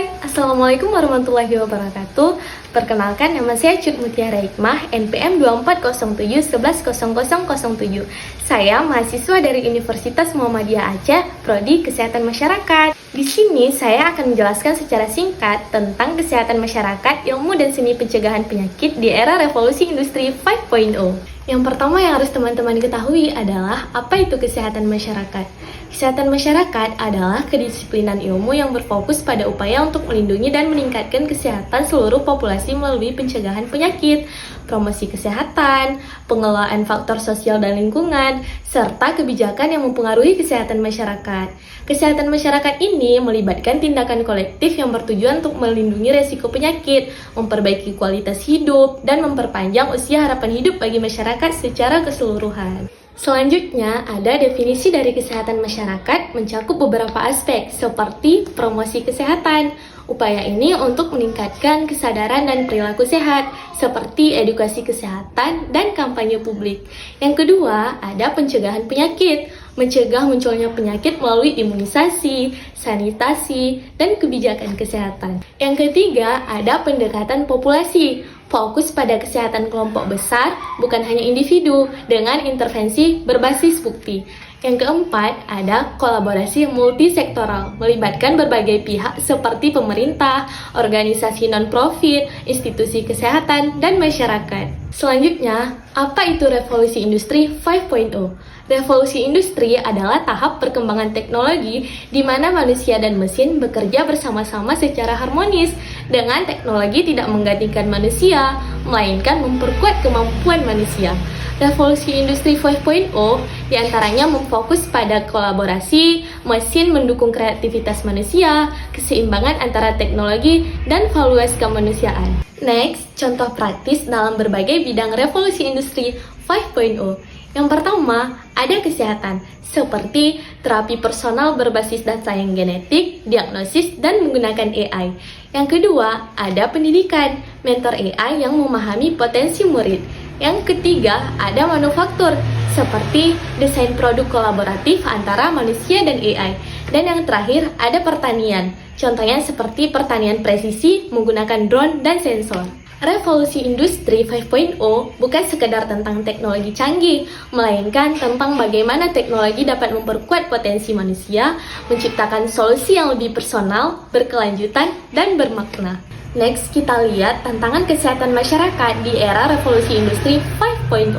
Hai, Assalamualaikum warahmatullahi wabarakatuh. Perkenalkan, nama saya Cut Mutiara Hikmah, NPM 2407110007. Saya mahasiswa dari Universitas Muhammadiyah Aceh, Prodi Kesehatan Masyarakat. Di sini saya akan menjelaskan secara singkat tentang kesehatan masyarakat, ilmu dan seni pencegahan penyakit di era revolusi industri 5.0. Yang pertama yang harus teman-teman ketahui adalah apa itu kesehatan masyarakat. Kesehatan masyarakat adalah kedisiplinan ilmu yang berfokus pada upaya untuk melindungi dan meningkatkan kesehatan seluruh populasi melalui pencegahan penyakit, promosi kesehatan, pengelolaan faktor sosial dan lingkungan, serta kebijakan yang mempengaruhi kesehatan masyarakat. Kesehatan masyarakat ini melibatkan tindakan kolektif yang bertujuan untuk melindungi resiko penyakit, memperbaiki kualitas hidup, dan memperpanjang usia harapan hidup bagi masyarakat secara keseluruhan. Selanjutnya, ada definisi dari kesehatan masyarakat mencakup beberapa aspek seperti promosi kesehatan. Upaya ini untuk meningkatkan kesadaran dan perilaku sehat, seperti edukasi kesehatan dan kampanye publik. Yang kedua, ada pencegahan penyakit. Mencegah munculnya penyakit melalui imunisasi, sanitasi, dan kebijakan kesehatan. Yang ketiga, ada pendekatan populasi. Fokus pada kesehatan kelompok besar, bukan hanya individu, dengan intervensi berbasis bukti. Yang keempat, ada kolaborasi multisektoral, melibatkan berbagai pihak seperti pemerintah, organisasi non-profit, institusi kesehatan, dan masyarakat. Selanjutnya, apa itu revolusi industri 5.0? Revolusi industri adalah tahap perkembangan teknologi di mana manusia dan mesin bekerja bersama-sama secara harmonis. Dengan teknologi tidak menggantikan manusia, melainkan memperkuat kemampuan manusia. Revolusi industri 5.0 diantaranya memfokus pada kolaborasi, mesin mendukung kreativitas manusia, keseimbangan antara teknologi, dan valuasi kemanusiaan. Next, contoh praktis dalam berbagai bidang revolusi industri 5.0. Yang pertama, ada kesehatan, seperti terapi personal berbasis data yang genetik, diagnosis, dan menggunakan AI. Yang kedua, ada pendidikan, mentor AI yang memahami potensi murid. Yang ketiga, ada manufaktur, seperti desain produk kolaboratif antara manusia dan AI. Dan yang terakhir, ada pertanian, contohnya seperti pertanian presisi menggunakan drone dan sensor. Revolusi industri 5.0 bukan sekedar tentang teknologi canggih, melainkan tentang bagaimana teknologi dapat memperkuat potensi manusia, menciptakan solusi yang lebih personal, berkelanjutan, dan bermakna. Next, kita lihat tantangan kesehatan masyarakat di era revolusi industri 5.0.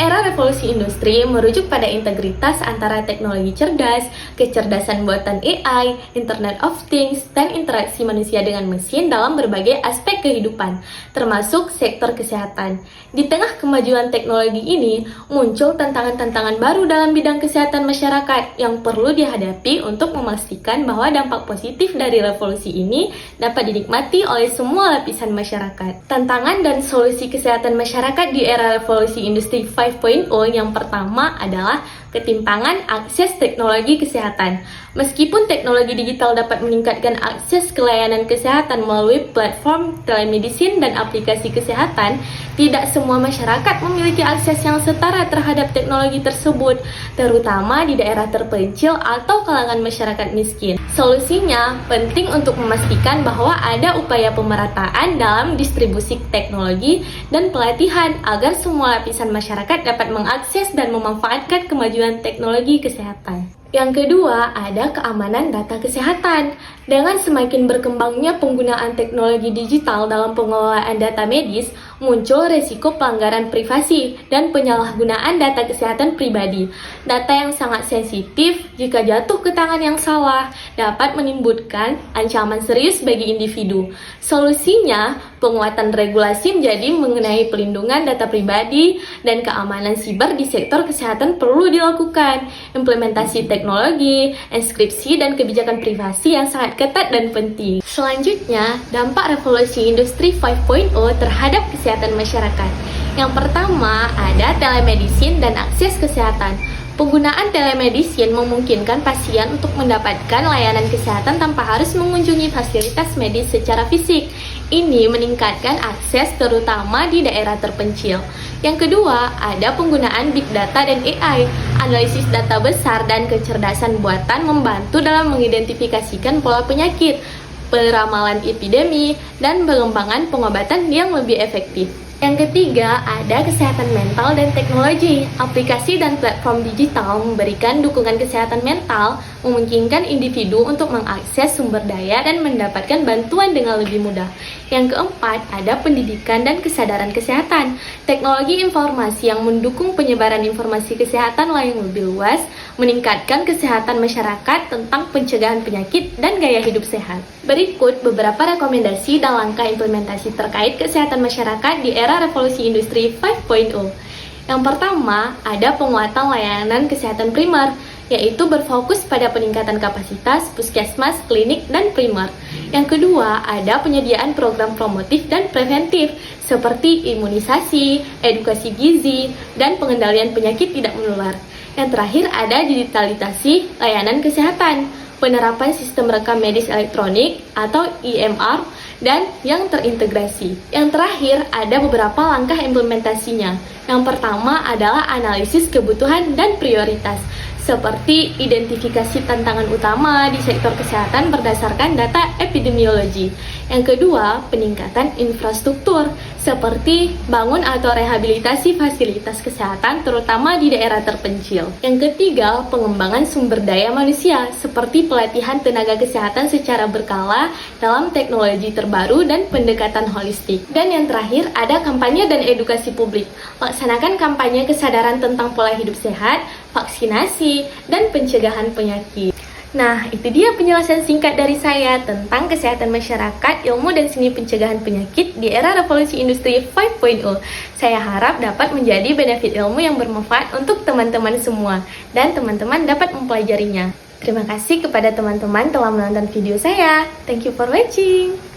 Era revolusi industri merujuk pada integritas antara teknologi cerdas, kecerdasan buatan AI, Internet of Things, dan interaksi manusia dengan mesin dalam berbagai aspek kehidupan, termasuk sektor kesehatan. Di tengah kemajuan teknologi ini, muncul tantangan-tantangan baru dalam bidang kesehatan masyarakat yang perlu dihadapi untuk memastikan bahwa dampak positif dari revolusi ini dapat dinikmati oleh semua lapisan masyarakat. Tantangan dan solusi kesehatan masyarakat di era revolusi industri 5.0 yang pertama adalah ketimpangan akses teknologi kesehatan. Meskipun teknologi digital dapat meningkatkan akses ke layanan kesehatan melalui platform telemedicine dan aplikasi kesehatan, tidak semua masyarakat memiliki akses yang setara terhadap teknologi tersebut, terutama di daerah terpencil atau kalangan masyarakat miskin. Solusinya, penting untuk memastikan bahwa ada upaya pemerataan dalam distribusi teknologi dan pelatihan agar semua lapisan masyarakat dapat mengakses dan memanfaatkan kemajuan teknologi kesehatan. Yang kedua, ada keamanan data kesehatan. Dengan semakin berkembangnya penggunaan teknologi digital dalam pengelolaan data medis, muncul resiko pelanggaran privasi dan penyalahgunaan data kesehatan pribadi. Data yang sangat sensitif, jika jatuh ke tangan yang salah, dapat menimbulkan ancaman serius bagi individu. Solusinya, penguatan regulasi menjadi mengenai pelindungan data pribadi dan keamanan siber di sektor kesehatan perlu dilakukan. Implementasi teknologi, enskripsi, dan kebijakan privasi yang sangat ketat dan penting. Selanjutnya, dampak revolusi industri 5.0 terhadap kesehatan masyarakat. Yang pertama, ada telemedicine dan akses kesehatan. Penggunaan telemedicine memungkinkan pasien untuk mendapatkan layanan kesehatan tanpa harus mengunjungi fasilitas medis secara fisik. Ini meningkatkan akses terutama di daerah terpencil. Yang kedua, ada penggunaan big data dan AI. Analisis data besar dan kecerdasan buatan membantu dalam mengidentifikasikan pola penyakit, peramalan epidemi, dan pengembangan pengobatan yang lebih efektif. Yang ketiga, ada kesehatan mental dan teknologi. Aplikasi dan platform digital memberikan dukungan kesehatan mental, memungkinkan individu untuk mengakses sumber daya dan mendapatkan bantuan dengan lebih mudah. Yang keempat, ada pendidikan dan kesadaran kesehatan. Teknologi informasi yang mendukung penyebaran informasi kesehatan yang lebih luas, meningkatkan kesehatan masyarakat tentang pencegahan penyakit dan gaya hidup sehat. Berikut beberapa rekomendasi dan langkah implementasi terkait kesehatan masyarakat di era revolusi industri 5.0. Yang pertama, ada penguatan layanan kesehatan primer, yaitu berfokus pada peningkatan kapasitas puskesmas, klinik, dan primer. Yang kedua, ada penyediaan program promotif dan preventif, seperti imunisasi, edukasi gizi, dan pengendalian penyakit tidak menular. Yang terakhir, ada digitalisasi layanan kesehatan, penerapan sistem rekam medis elektronik atau EMR, dan yang terintegrasi. Yang terakhir, ada beberapa langkah implementasinya. Yang pertama adalah analisis kebutuhan dan prioritas, seperti identifikasi tantangan utama di sektor kesehatan berdasarkan data epidemiologi. Yang kedua, peningkatan infrastruktur, seperti bangun atau rehabilitasi fasilitas kesehatan terutama di daerah terpencil. Yang ketiga, pengembangan sumber daya manusia, seperti pelatihan tenaga kesehatan secara berkala dalam teknologi terbaru dan pendekatan holistik. Dan yang terakhir, ada kampanye dan edukasi publik. Laksanakan kampanye kesadaran tentang pola hidup sehat, vaksinasi, dan pencegahan penyakit. Nah, itu dia penjelasan singkat dari saya tentang kesehatan masyarakat, ilmu dan seni pencegahan penyakit di era revolusi industri 5.0. Saya harap dapat menjadi benefit ilmu yang bermanfaat untuk teman-teman semua, dan teman-teman dapat mempelajarinya. Terima kasih kepada teman-teman telah menonton video saya. Thank you for watching.